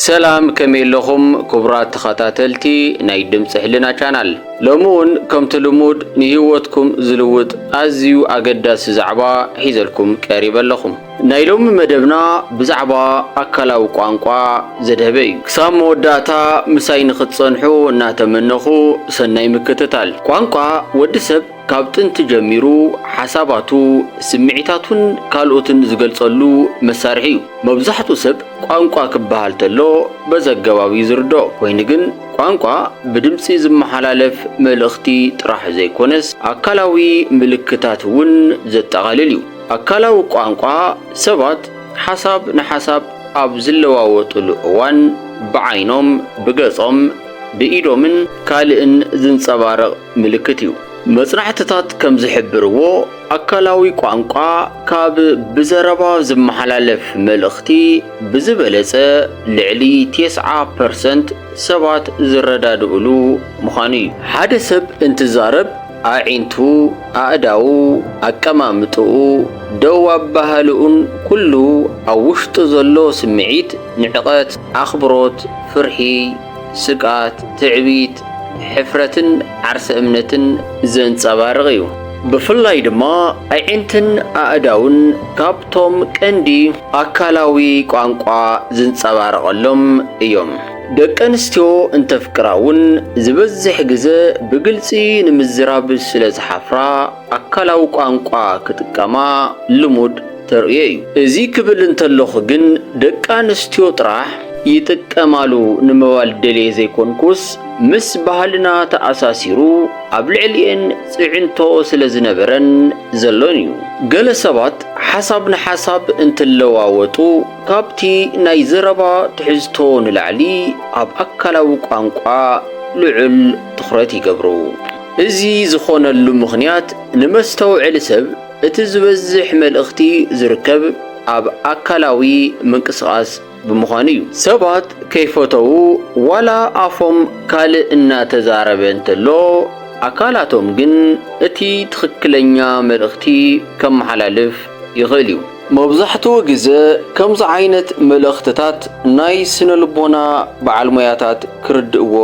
سلام كميلهم كبرات تخاتاتلتي ناي دمص حلنا channel لمون كم تلمود نهيوتكم زلوت ازيو اقداس زعبا حيزلكم قريب لكم نايلوم مدبنا بزعبا اكلاو قانقا زدهبي كسام وداتا مساي نخصنحو ناتمنخو سناي مكتتال قانقا ودسب ካብጥን ተጀሚሩ ሐሳባቱ ስምዒታቱን ካልኦትን ዝገልጸሉ መሳርሒ እዩ መብዛሕቱ ሰብ ቋንቋ ክበሃል ተሎ በዘገባዊ ዝርዶ ኮይኑ ግን ቋንቋ ብድምጺ ዝመሓላለፍ መልእኽቲ ጥራሕ ዘይኮነስ አካላዊ ምልክታት ውን ዘጠቃልል እዩ አካላዊ ቋንቋ ሰባት ሐሳብ ንሐሳብ ኣብ ዝለዋወጡሉ እዋን ብዓይኖም ብገጾም ብኢዶምን ካልእን ዝንጸባረቕ ምልክት እዩ መጽናዕትታት ከም ዝሕብርዎ አካላዊ ቋንቋ ካብ ብዘረባ ዝመሓላለፍ መልእኽቲ ብዝበለጸ ልዕሊ 90% ሰባት ዝረዳድኡሉ ምዃኑ እዩ ሓደ ሰብ እንትዛረብ አዒንቱ አእዳው አቀማምጥኡ ደው አባህሉን ኩሉ ኣብ ውሽጡ ዘሎ ስምዒት ንዕቐት አኽብሮት ፍርሒ ስቃት ትዕቢት حفرتن عرس امنتن زنصبارق እዩ بفላይ ድማ አዒንትን አእዳውን ካብቶም ቀንዲ አካላዊ ቋንቋ ዝንጸባረቐሎም እዮም ደቂ ኣንስትዮ እንተፍቅራውን ዝበዝሕ ግዜ ብግልጺ ንምዝራብ ስለ ዝሓፍራ አካላዊ ቋንቋ ክጥቀማ ልሙድ ተርእዮ እዩ እዚ ክብል እንተለኹ ግን ደቂ ኣንስትዮ ጥራሕ ይጥቀማሉ ንምባል ደልየ ዘይኮንኩስ ምስ ባህልና ተኣሳሲሩ ኣብ ልዕሊአን ጽዕንቶ ስለ ዝነበረን ዘሎን እዩ ገለ ሰባት ሓሳብ ንሓሳብ እንትለዋወጡ ካብቲ ናይ ዘረባ ትሕዝቶ ንላዕሊ ኣብ ኣካላዊ ቋንቋ ልዑል ትኹረት ይገብሩ እዚ ዝኾነሉ ምኽንያት ንመስተውዕሊ ሰብ እቲ ዝበዝሕ መልእኽቲ ዝርከብ ኣብ አካላዊ ምንቅስቓስ ብምዃኑ እዩ ሰባት ከይፈተው ዋላ ኣፎም ካልእ እናተዛረበ እንተሎ አካላቶም ግን እቲ ትኽክለኛ መልእኽቲ ከመሓላልፍ ይኽእል እዩ መብዛሕትኡ ግዜ ከምዚ ዓይነት መልእኽትታት ናይ ስነልቦና በዓል ሞያታት ክርድእዎ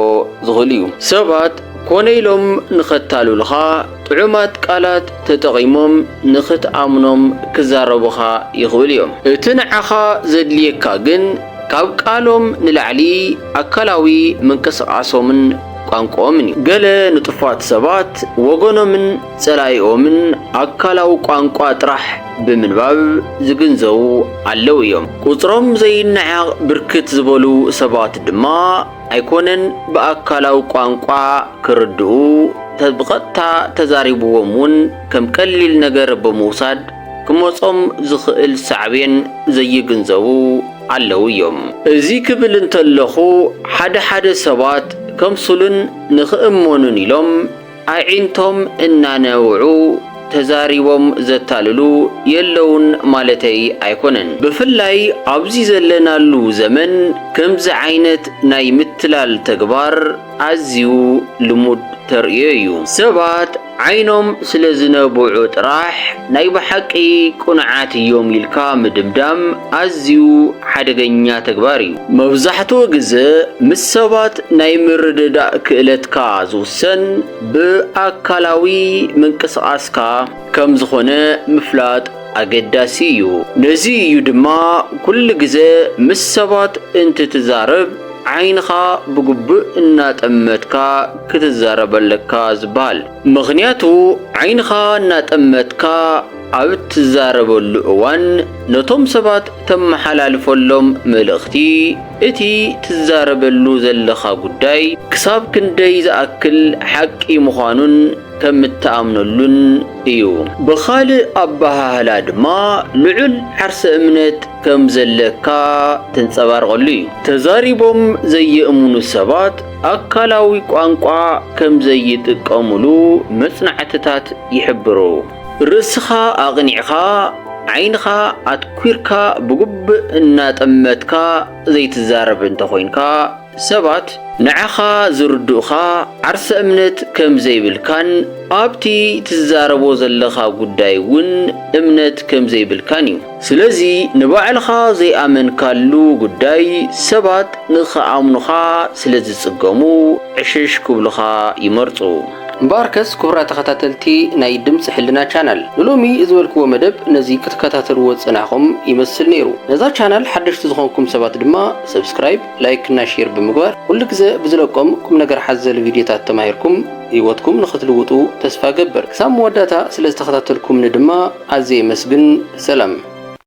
ዝኽእል እዩ ሰባት ኮነኢሎም ንኸታልሉኻ ጥዑማት ቃላት ተጠቒሞም ንኽትኣምኖም ክዛረቡኻ ይኽእል እዮም እቲ ንዓኻ ዘድልየካ ግን ካብ ቃሎም ንላዕሊ አካላዊ ምንቅስቓሶምን ቋንቋኦምን እዩ ገለ ንጡፋት ሰባት ወገኖምን ጸላኢኦምን አካላዊ ቋንቋ ጥራሕ ብምንባብ ዝግንዘቡ ኣለዉ እዮም ቁጽሮም ዘይነዓቕ ብርክት ዝበሉ ሰባት ድማ ኣይኮነን ብአካላዊ ቋንቋ ክርድኡ ተብቐጥታ ተዛሪብዎም ውን ከም ቀሊል ነገር ብምውሳድ ክመጾም ዝኽእል ሳዕቤን ዘይግንዘቡ ኣለዉ እዮም እዚ ክብል እንተለኹ ሓደ ሰባት ከምሱልን ንኽእመኑን ኢሎም አዒንቶም እናነውዑ ተዛሪቦም ዘታልሉ የለውን ማለተይ ኣይኮነን ብፍላይ ኣብዚ ዘለናሉ ዘመን ከምዚ ዓይነት ናይ ምትላል ተግባር ኣዝዩ ልሙድ ተርእዮ እዩ ሰባት ዓይኖም ስለ ዝነብዑ ጥራሕ ናይ ብሓቂ ቁንዓት እዮም ኢልካ ምድምዳም ኣዝዩ ሓደገኛ ተግባር እዩ መብዛሕትኡ ግዜ ምስ ሰባት ናይ ምርድዳእ ክእለትካ ዝውሰን ብአካላዊ ምንቅስቓስካ ከም ዝኾነ ምፍላጥ ኣገዳሲ እዩ ነዚ እዩ ድማ ኩሉ ግዜ ምስ ሰባት እንትትዛረብ ዓይንኻ ብግቡእ እናጠመትካ ክትዛረበለካ ዝበሃል ምኽንያቱ ዓይንኻ እናጠመትካ ኣብ ትዛረበሉ እዋን ነቶም ሰባት ተመሓላልፈሎም መልእኽቲ እቲ ትዛረበሉ ዘለኻ ጉዳይ ክሳብ ክንደይ ዝኣክል ሓቂ ምዃኑን ከም እትኣምነሉን እዩ ብኻልእ ኣባሃህላ ድማ ልዑል ዓርሰ እምነት ከም ዘለካ ተንጸባርቐሉ እዩ ተዛሪቦም ዘይእምኑ ሰባት አካላዊ ቋንቋ ከም ዘይጥቀሙሉ መጽናዕትታት ይሕብሩ ርእስኻ ኣቕኒዕኻ ዓይንኻ ኣትኲርካ ብግቡእ እናጠመትካ ዘይትዛረብ እንተኾይንካ ሰባት ንዓኻ ዝርድኡኻ ዓርሰ እምነት ከም ዘይብልካን ኣብቲ ትዛረቦ ዘለኻ ጉዳይ እውን እምነት ከም ዘይብልካን እዩ። ስለዚ ንባዕልኻ ዘይኣመንካሉ ጉዳይ ሰባት ንኽኣምኑኻ ስለ ዝጽገሙ ዕሽሽ ክብሉኻ ይመርጹ። ባርከስ ክቡራ ተኸታተልቲ ናይ ድምፂ ሕልና ቻናል ንሎሚ ዝበልክዎ መደብ ነዚ ክትከታተልዎ ጽናዕኹም ይመስል ነይሩ። ነዛ ቻናል ሓደሽቲ ዝኾንኩም ሰባት ድማ ሰብስክራይብ፣ ላይክ እና ሼር ብምግባር ኩሉ ግዜ ብዝለቆም ቁም ነገር ሓዘል ቪድዮታት ተማሂርኩም ህይወትኩም ንኽትልውጡ ተስፋ ገበር። ክሳብ መወዳእታ ስለ ዝተኸታተልኩምኒ ድማ ኣዝየ መስግን። ሰላም።